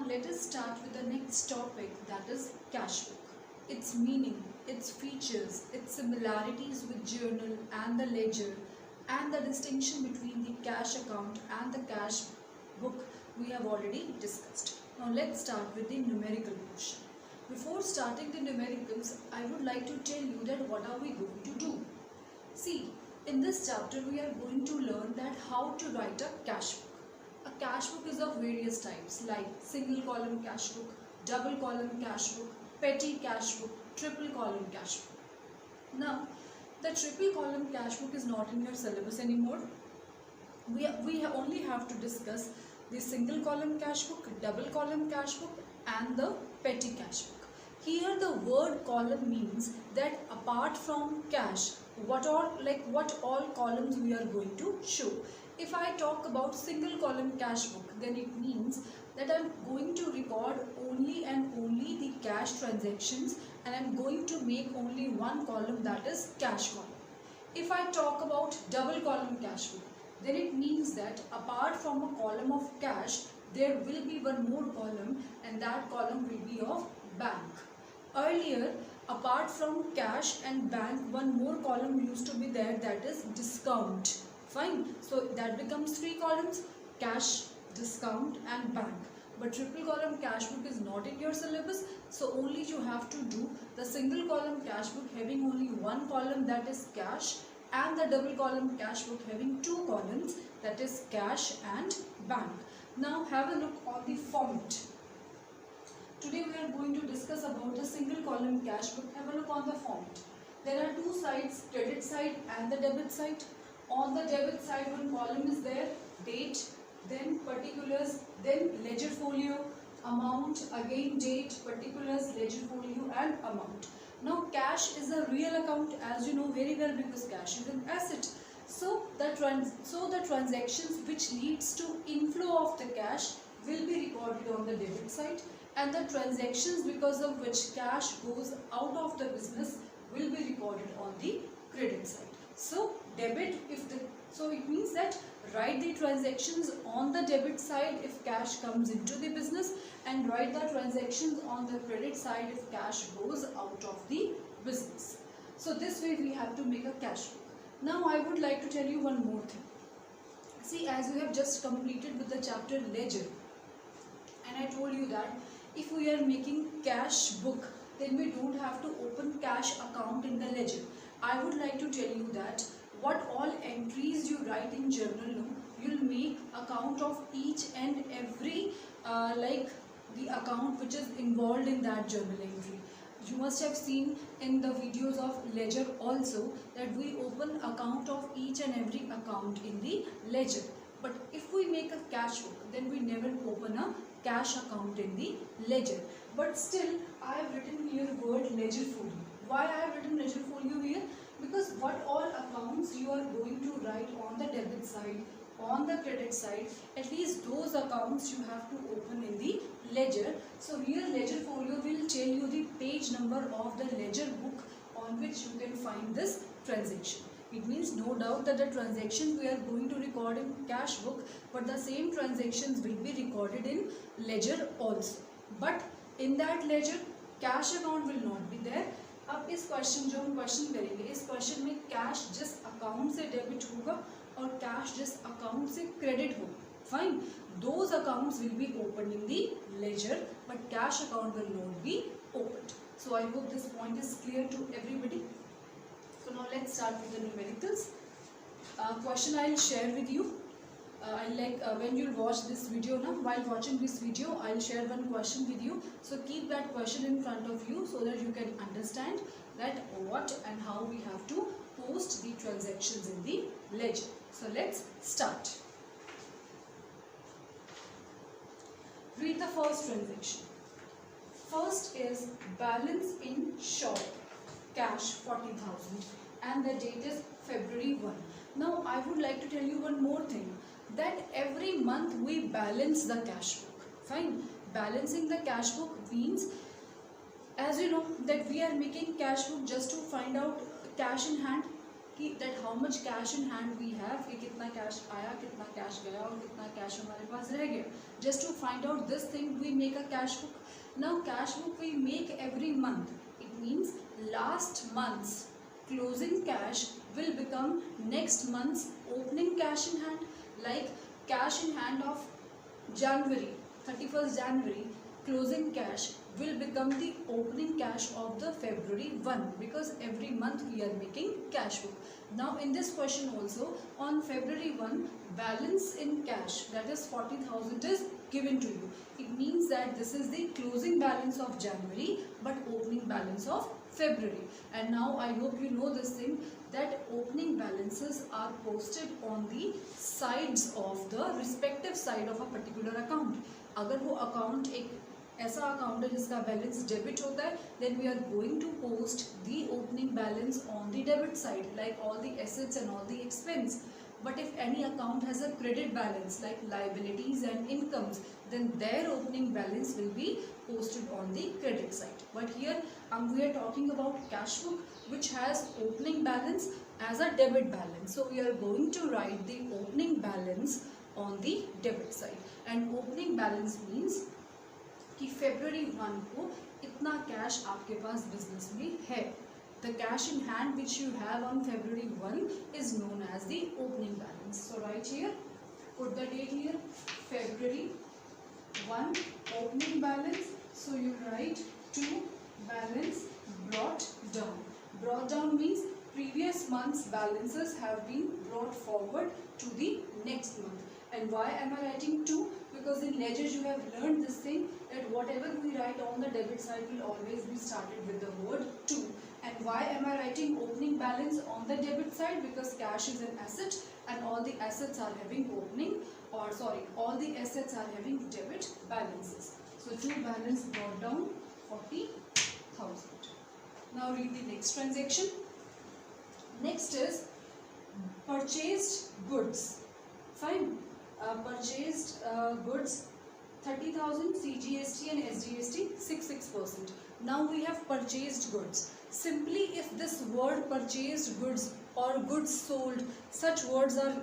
let us start with the next topic, that is cash book. Its meaning, its features, its similarities with journal and the ledger, and the distinction between the cash account and the cash book we have already discussed. Now let's start with the numerical portion. Before starting the numericals, I would like to tell you that what are we going to do. See, in this chapter we are going to learn that how to write a cash book. A cash book is of various types like single column cash book, double column cash book, petty cash book, triple column cash book. Now, the triple column cash book is not in your syllabus anymore. We only have to discuss the single column cash book, double column cash book and the petty cash book. Here the word column means that apart from cash, what all columns we are going to show. If I talk about single column cash book, then it means that I am going to record only and only the cash transactions, and I am going to make only one column, that is cash column. If I talk about double column cash book, then it means that apart from a column of cash, there will be one more column, and that column will be of bank. Earlier, apart from cash and bank, one more column used to be there, that is discount. Fine. So that becomes three columns: cash, discount and bank. But triple column cash book is not in your syllabus, so only you have to do the single column cash book having only one column, that is cash, and the double column cash book having two columns, that is cash and bank. Now have a look on the format. Today we are going to discuss about the single column cash book. Have a look on the format. There are two sides, credit side and the debit side. On the debit side, one column is there, date, then particulars, then ledger folio, amount, again date, particulars, ledger folio and amount. Now cash is a real account, as you know very well, because cash is an asset. So the transactions which leads to inflow of the cash will be recorded on the debit side, and the transactions because of which cash goes out of the business will be recorded on the credit side. So debit, so it means that write the transactions on the debit side if cash comes into the business, and write the transactions on the credit side if cash goes out of the business. So this way we have to make a cash book. Now I would like to tell you one more thing. See, as we have just completed with the chapter ledger, and I told you that if we are making cash book, then we don't have to open cash account in the ledger. I would like to tell you that what all entries you write in journal, you'll make account of each and every like the account which is involved in that journal entry. You must have seen in the videos of ledger also that we open account of each and every account in the ledger. But if we make a cash book, then we never open a cash account in the ledger. But still, I have written here word ledger folio. Why I have written ledger folio here? Because what all accounts you are going to write on the debit side, on the credit side, at least those accounts you have to open in the ledger. So here ledger folio will tell you the page number of the ledger book on which you can find this transaction. It means no doubt that the transactions we are going to record in cash book, but the same transactions will be recorded in ledger also. But in that ledger, cash account will not be there. अब इस question जो हम question करेंगे, इस question में cash जिस account से debit होगा और कैश जिस अकाउंट से क्रेडिट होगा, fine, those accounts will be opened in the ledger, but cash account will not be opened. So I hope this point is clear to everybody. So now let's start with the numericals. Question I'll share with you. When you watch this video now, while watching this video, I'll share one question with you. So keep that question in front of you so that you can understand that what and how we have to post the transactions in the ledger. So let's start. Read the first transaction. First is balance in shop, cash 40,000, and the date is February 1. Now I would like to tell you one more thing, that every month we balance the cash book. Fine. Balancing the cash book means, as you know, that we are making cash book just to find out cash in hand. कि that how much cash in hand we have, कि कितना cash आया, कितना cash गया और कितना cash हमारे पास रह गया. Just to find out this thing we make a cash book. Now cash book we make every month. It means last months closing cash will become next month's opening cash in hand. Like cash in hand of January, 31st January, closing cash will become the opening cash of the February 1, because every month we are making cash book. Now in this question also, on February 1, balance in cash, that is 40,000 is given to you. It means that this is the closing balance of January but opening balance of February. And now I hope you know this thing, that opening balances are posted on the sides of the respective side of a particular account. अगर वो account एक ऐसा account है जिसका balance debit होता है, then we are going to post the opening balance on the debit side, like all the assets and all the expense. But if any account has a credit balance like liabilities and incomes, then their opening balance will be posted on the credit side. But here we are talking about cash book which has opening balance as a debit balance. So we are going to write the opening balance on the debit side. And opening balance means कि February 1 को इतना cash आपके पास business में है. The cash in hand which you have on February 1 is known as the opening balance. So write here, put the date here, February 1 opening balance. So you write 2 balance brought down. Brought down means previous month's balances have been brought forward to the next month. And why am I writing 2? Because in ledgers you have learned this thing, that whatever we write on the debit side will always be started with the word 2. And why am I writing opening balance on the debit side? Because cash is an asset and all the assets are having all the assets are having debit balances. So 2 balance brought down 40,000. Now read the next transaction. Next is purchased goods. Fine. Purchased goods 30,000, CGST and SGST 66%. Now we have purchased goods. Simply if this word purchased goods or goods sold, such words are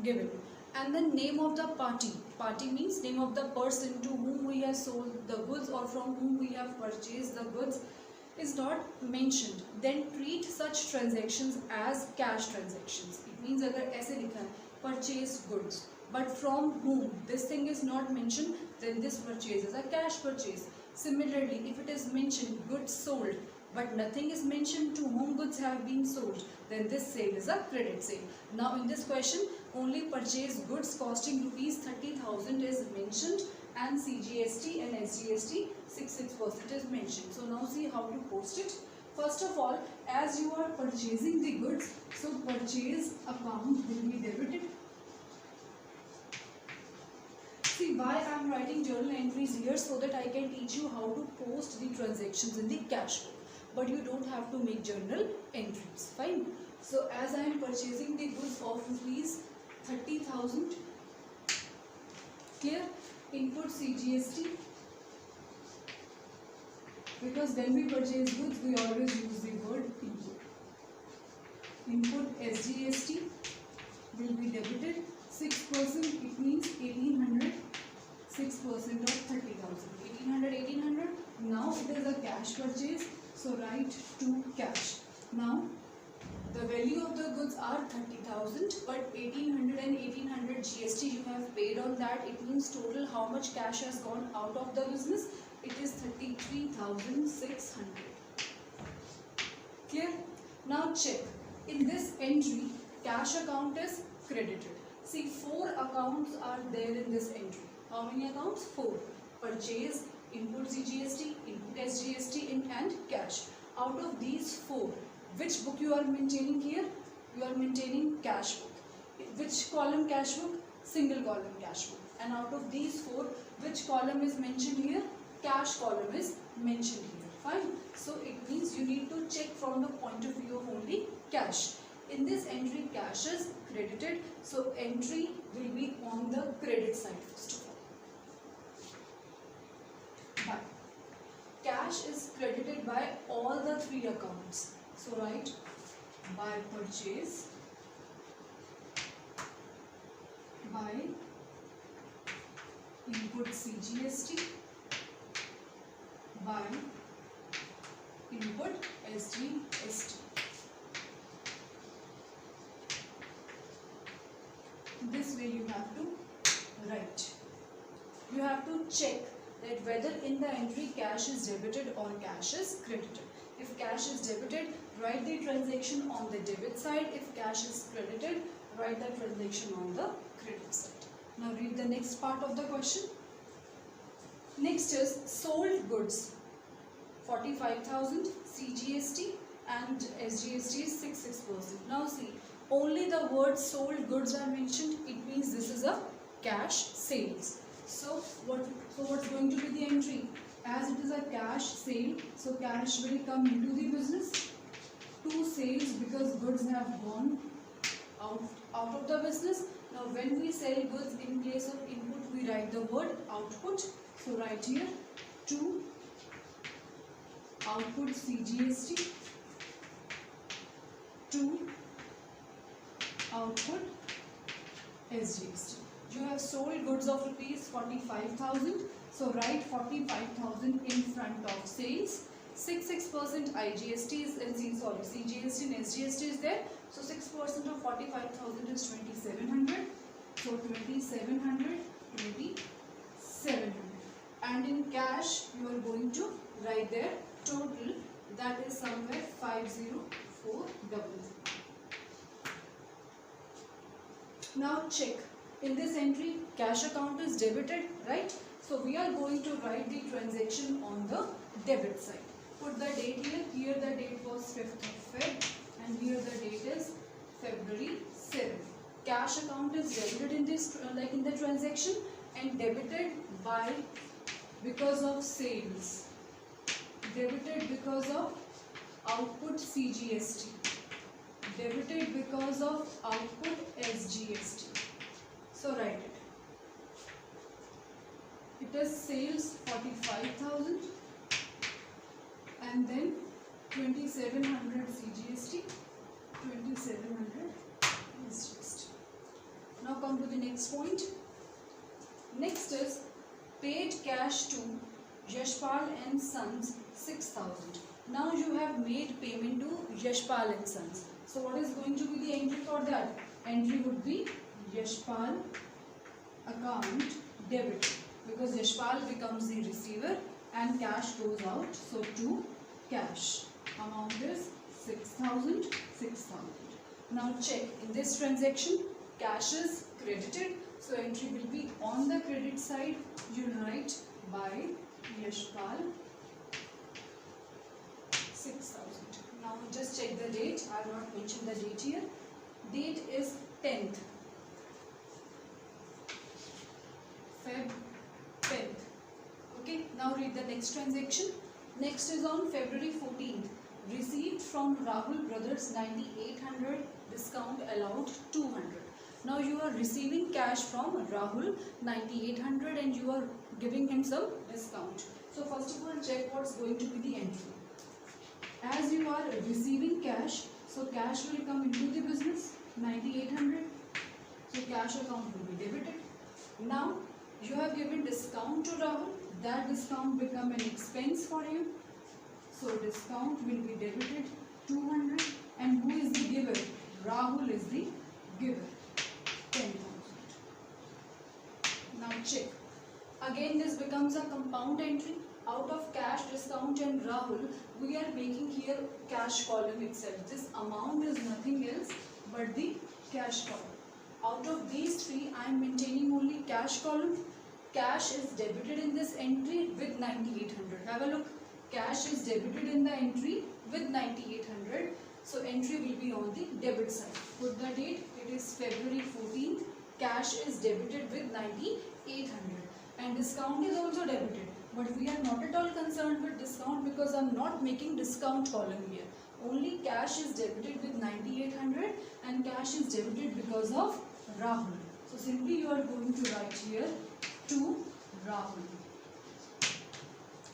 given, and the name of the party means name of the person to whom we have sold the goods or from whom we have purchased the goods is not mentioned, then treat such transactions as cash transactions. It means अगर ऐसे लिखा है purchased goods but from whom this thing is not mentioned, then this purchase is a cash purchase. Similarly, if it is mentioned goods sold but nothing is mentioned to whom goods have been sold, then this sale is a credit sale. Now in this question, only purchased goods costing rupees 30,000 is mentioned and CGST and SGST 66% is mentioned. So now see how to post it. First of all, as you are purchasing the goods, so purchase account will be debited. See why I am writing journal entries here, so that I can teach you how to post the transactions in the cash book. But you don't have to make journal entries. Fine. So as I am purchasing the goods of rupees 30,000, here input CGST, because when we purchase goods we always use the word input. Input SGST will be debited 6%, it means 1800, 6% of 30,000, 1800. Now it is a cash purchase, so write to cash. Now the value of the goods are 30,000, but 1800 and 1800 GST you have paid on that. It means total how much cash has gone out of the business? It is 33,600. Clear? Now check. In this entry, cash account is credited. See, 4 accounts are there in this entry. How many accounts? 4. Purchase, input CGST, input SGST, and cash. Out of these 4, which book you are maintaining here? You are maintaining cash book. Which column cash book? Single column cash book. And out of these 4, which column is mentioned here? Cash column is mentioned here. Fine. So it means you need to check from the point of view of only cash. In this entry, cash is credited, so entry will be on the credit side first of all. But cash is credited by all the 3 accounts. So write by purchase by input CGST by input SGST. This way you have to write. You have to check that whether in the entry cash is debited or cash is credited. If cash is debited, write the transaction on the debit side. If cash is credited, write the transaction on the credit side. Now read the next part of the question. Next is sold goods 45,000, CGST and SGST is 66%. Now see, only the word sold goods are mentioned. It means this is a cash sales. So what's going to be the entry? As it is a cash sale, so cash will come into the business. To sales because goods have gone out of the business. Now when we sell goods, in place of input we write the word output. So write here to output CGST to output SGST. You have sold goods of rupees 45,000. So write 45,000 in front of sales. 66% IGST is CGST and SGST is there. So 6% of 45,000 is 2,700. So 2,700, 2,700. And in cash you are going to write there total, that is somewhere 50400. Now check. In this entry, cash account is debited, right? So we are going to write the transaction on the debit side. Put the date here. Here the date was 5th of Feb and here the date is February 7th. Cash account is debited in this, like in the transaction, and debited by because of sales. Debited because of output CGST. Debited because of output SGST. So write it. It is sales 45,000 and then 2,700 CGST, 2,700 SGST. Now come to the next point. Next is paid cash to Yashpal and Sons 6,000. Now you have made payment to Yashpal and Sons. So what is going to be the entry for that? Entry would be Yashpal account debit, because Yashpal becomes the receiver and cash goes out. So to cash. Amount is 6,000, 6,000. Now check. In this transaction, cash is credited. So entry will be on the credit side. You write by Yashpal 6,000. Now just check the date. I have not mentioned the date here. Date is 10th. Feb 10th. Okay, now read the next transaction. Next is on February 14th. Received from Rahul Brothers 9,800, discount allowed 200. Now you are receiving cash from Rahul 9,800 and you are giving him some discount. So first of all, check what's going to be the entry. As you are receiving cash, so cash will come into the business 9,800. So cash account will be debited. Now you have given discount to Rahul. That discount become an expense for him. So discount will be debited 200. And who is the giver? Rahul is the giver. 10,000. Now check. Again this becomes a compound entry. Out of cash, discount and Rahul, we are making here cash column itself. This amount is nothing else but the cash column. Out of these three, I am maintaining only cash column. Cash is debited in this entry with 9,800. Have a look. Cash is debited in the entry with 9,800. So entry will be on the debit side. Put the date. It is February 14th. Cash is debited with 9,800. And discount is also debited. But we are not at all concerned with discount because I am not making discount column here. Only cash is debited with 9,800 and cash is debited because of Rahul. So simply you are going to write here to Rahul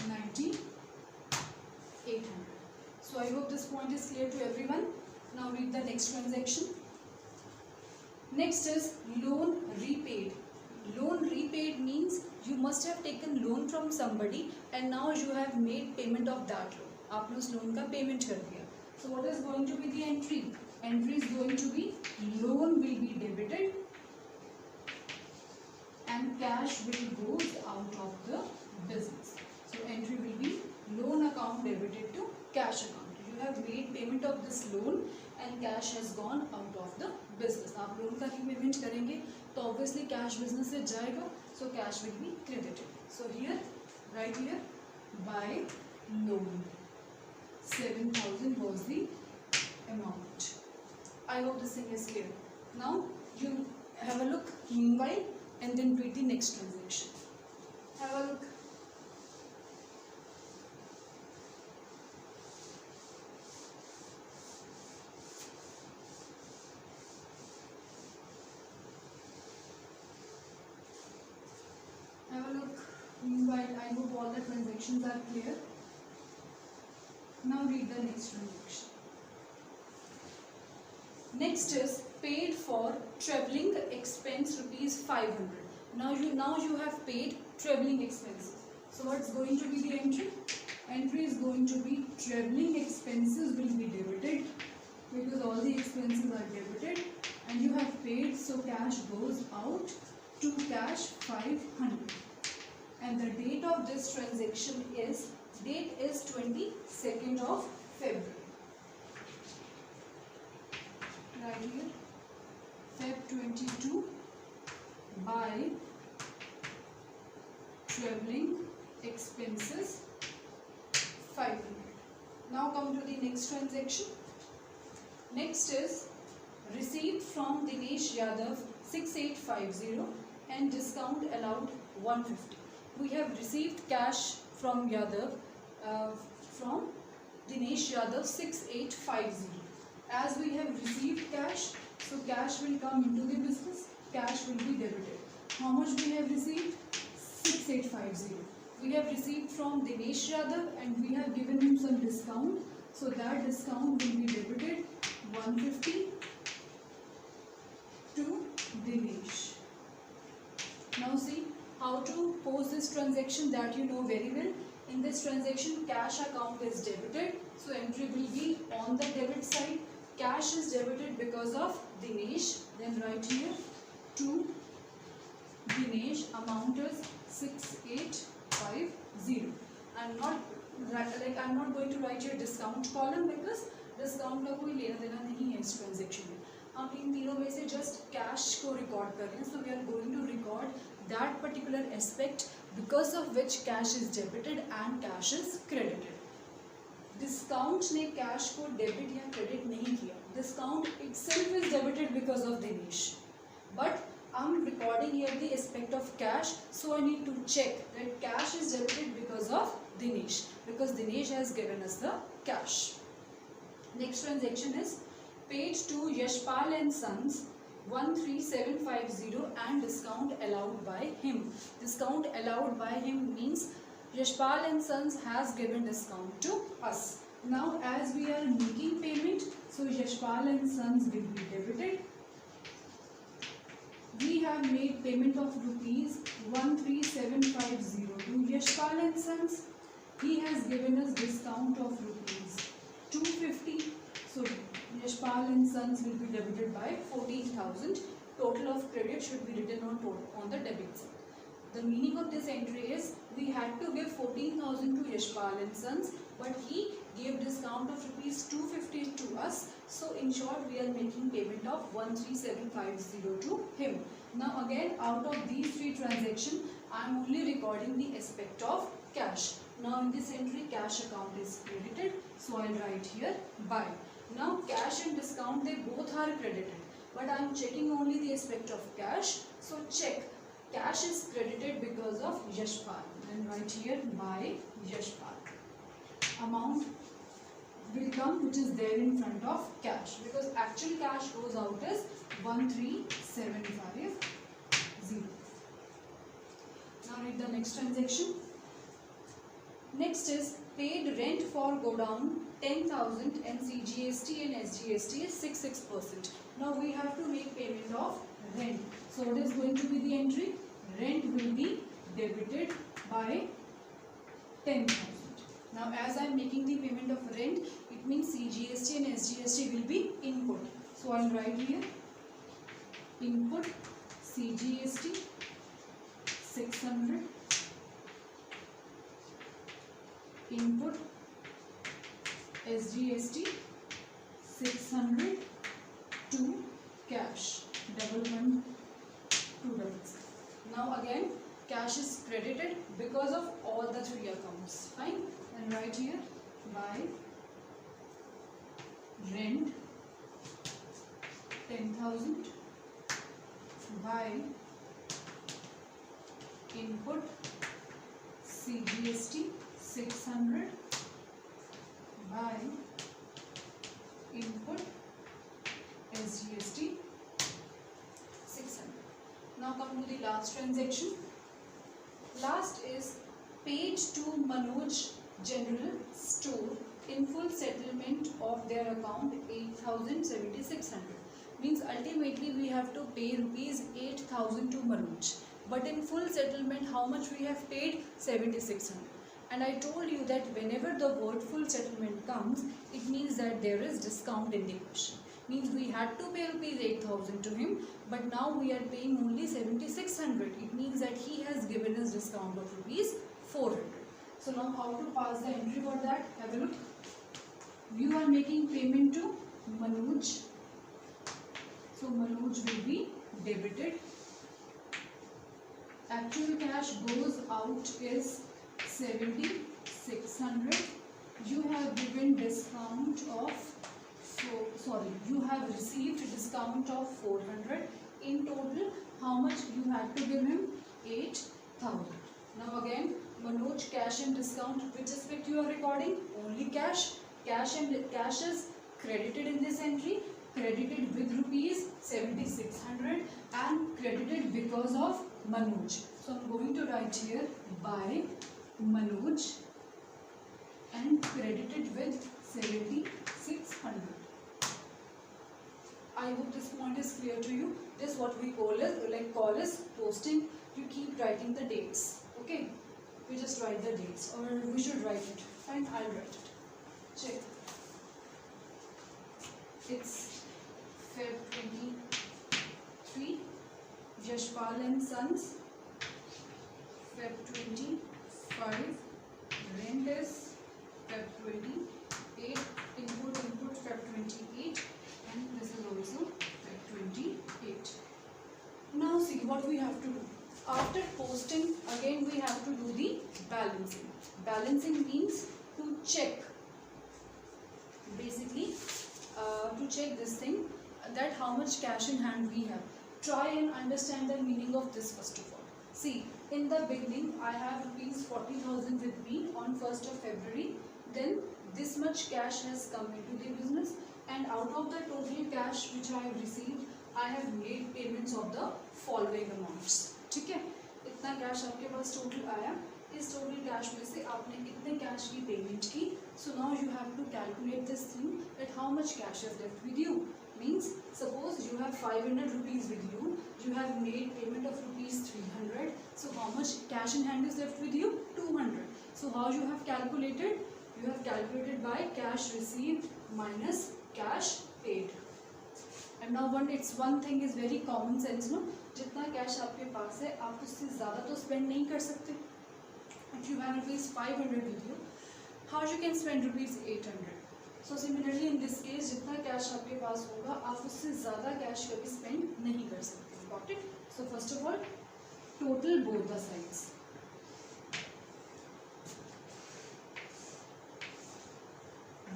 9,800. So I hope this point is clear to everyone. Now read the next transaction. Next is loan repaid. Loan repaid means you must have taken loan from somebody and now you have made payment of that loan. आपने उस loan का payment कर दिया. So what is going to be the entry? Entry is going to be loan will be debited and cash will goes out of the business. So entry will be loan account debited to cash account. You have made payment of this loan and cash has gone out of the business. आप loan का ही payment करेंगे तो obviously cash business से जाएगा, so cash will be credited. So here, right here, by loan, 7,000 was the amount. I hope this thing is clear. Now you have a look meanwhile and then read the next transaction. Have a look. Have a look. Meanwhile, I hope all the transactions are clear. Now read the next transaction. Next is paid for travelling expense rupees 500. Now you have paid travelling expenses. So what's going to be the entry? Entry is going to be travelling expenses will be debited because all the expenses are debited and you have paid, so cash goes out to cash 500. And the date of this transaction is 22nd of February. Right here, Feb 22 by travelling expenses 500. Now come to the next transaction. Next is received from Dinesh Yadav 6850 and discount allowed 150. We have received cash from Yadav from Dinesh Yadav 6850. As we have received cash, so cash will come into the business, cash will be debited. How much we have received? 6850. We have received from Dinesh Yadav and we have given him some discount, so that discount will be debited 150 to Dinesh. Now see how to pose this transaction, that you know very well. In this transaction, cash account is debited, so entry will be on the debit side. Cash is debited because of Dinesh. Then right here to Dinesh, amount is 6850. I'm not going to write your discount column because discount का कोई लेना देना नहीं है इस transaction में. हम इन तीनों में से just cash को record कर रहे हैं. So we are going to record that particular aspect because of which cash is debited and cash is credited. Discount ने cash को debit या credit नहीं किया. Discount itself is debited because of Dinesh. But I'm recording here the aspect of cash, so I need to check that cash is debited because of Dinesh, because Dinesh has given us the cash. Next transaction is paid to Yashpal and Sons 13750 and discount allowed by him. Discount allowed by him means Yashpal and Sons has given discount to us. Now as we are making payment, so Yashpal and Sons will be debited. We have made payment of rupees 13750 to Yashpal and Sons. He has given us discount of rupees 250. So Yashpal and Sons will be debited by 14,000. Total of credit should be written on the debit side. The meaning of this entry is we had to give 14,000 to Yashpal and Sons, but he gave discount of rupees 250 to us. So in short, we are making payment of 13750 to him. Now again, out of these three transactions, I am only recording the aspect of cash. Now in this entry, cash account is credited, so I'll write here by. Now cash and discount, they both are credited, but I am checking only the aspect of cash. So check, cash is credited because of Yashpal. Then write here by Yashpal. Amount will come which is there in front of cash, because actual cash goes out as 13750. Now read the next transaction. Next is paid rent for godown 10,000 and CGST and SGST is 6%. Now we have to make payment of rent. So what is going to be the entry? Rent will be debited by 10,000. Now as I am making the payment of rent, it means CGST and SGST will be input. So I will write here input CGST 600, input SGST 600 to cash 11266. Now again cash is credited because of all the three accounts. Fine. And right here by rent 10,000 by input CGST 600 by input SGST 600. Now come to the last transaction. Last is paid to Manoj General Store in full settlement of their account 8,7600. Means ultimately we have to pay rupees 8,000 to Manoj. But in full settlement, how much we have paid? 7,600. And I told you that whenever the word full settlement comes, it means that there is discount in the question. Means we had to pay rupees 8,000 to him, but now we are paying only 7,600. It means that he has given us discount of rupees 400. So now how to pass the entry for that? Have a look. You are making payment to Manoj. So Manoj will be debited. Actual cash goes out is 7,600. You have given discount of, you have received discount of 400. In total, how much you had to give him? 8,000. Now again, Manoj cash and discount, which aspect you are recording? Only cash. Cash is credited in this entry, credited with rupees 7,600 and credited because of Manoj. So I am going to write here by Manoj and credited with 7,600. I hope this point is clear to you. This is what we call as posting. You keep writing the dates. Okay, we just write the dates, or we should write it. Fine, I'll write it. Check. It's Feb 23. Yashpal and Sons. Feb 25. Rent is Feb 28. Input Feb 28. And this is also Feb 28. Now see what we have to do. After posting, again we have to do the balancing. Balancing means to check. Basically, to check this thing, that how much cash in hand we have. Try and understand the meaning of this first of all. See, in the beginning, I have rupees 40,000 with me on 1st of February. Then this much cash has come into the business, and out of the total cash which I have received, I have made payments of the following amounts. ठीक है, इतना cash आपके पास total आया. इस total cash में से आपने कितने कैश की पेमेंट की. So now you have to calculate this thing, that how much cash is left with you. Means suppose you have 500 rupees with you, you have made payment of rupees 300. So how much cash in hand is left with you? 200. So how you have calculated? You have calculated by cash received minus cash paid. And now one thing is very common sense, no? जितना cash आपके पास है, आप उससे ज़्यादा तो spend नहीं कर सकते. If you have rupees 500 with you, how you can spend rupees 800? So similarly in this case, जितना कैश आपके पास होगा, आप उससे ज़्यादा कैश कभी स्पेंड नहीं कर सकते. Got it? So first of all, total both the sides.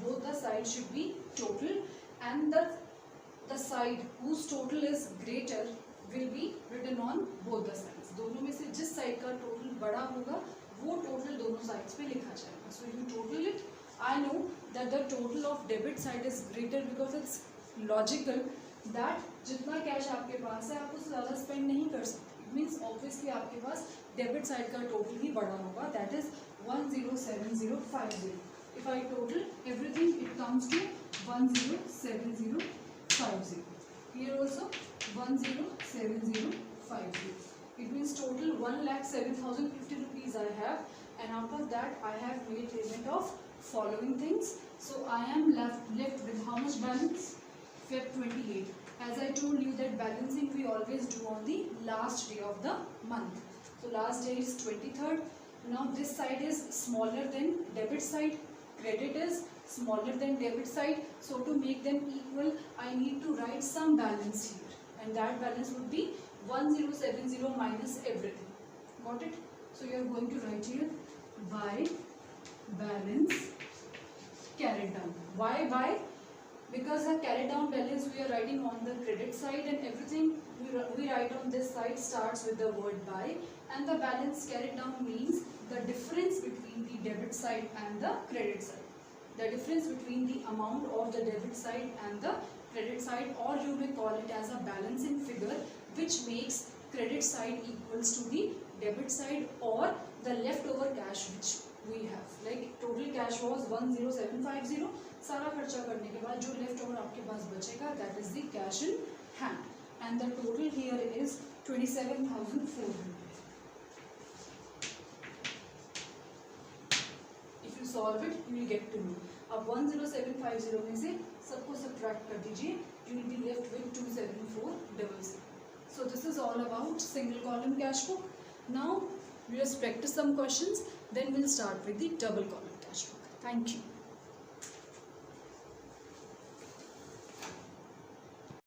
Both the sides should be total, and the side whose total is greater will be written on both the sides. दोनों में से जिस side का total बड़ा होगा, वो total दोनों sides पे लिखा जाएगा. So you total it. I know that the total of debit side is greater because it's logical that जितना कैश आपके पास है, आप उससे ज़्यादा स्पेंड नहीं कर सकते. It means obviously आपके पास डेबिट साइड का टोटल ही बड़ा होगा. That is 1 107050. If I total everything, it comes to 107050. Here also 107050. It means total 1,07,050 rupees I have, and out of that I have made payment of following things. So I am left with how much balance? Feb 28. As I told you that balancing we always do on the last day of the month. So last day is 23rd. Now this side is smaller than debit side. Credit is smaller than debit side. So to make them equal, I need to write some balance here. And that balance would be 1070 minus everything. Got it? So you are going to write here by balance carried down. Why by? Because the carried down balance we are writing on the credit side, and everything we write on this side starts with the word by, and the balance carried down means the difference between the debit side and the credit side. The difference between the amount of the debit side and the credit side, or you may call it as a balancing figure, which makes credit side equals to the debit side, or the leftover cash which we have. Like total cash was 10750. सारा खर्चा करने के बाद जो left over आपके पास बचेगा, that is the cash in hand, and the total here is 27,400. If you solve it, you will get to know. अब 10750 में से सबको subtract कर दीजिए, you will be left with 27400. So this is all about single column cash book. Now let us practice some questions, then we'll start with the double column cash book. Thank you.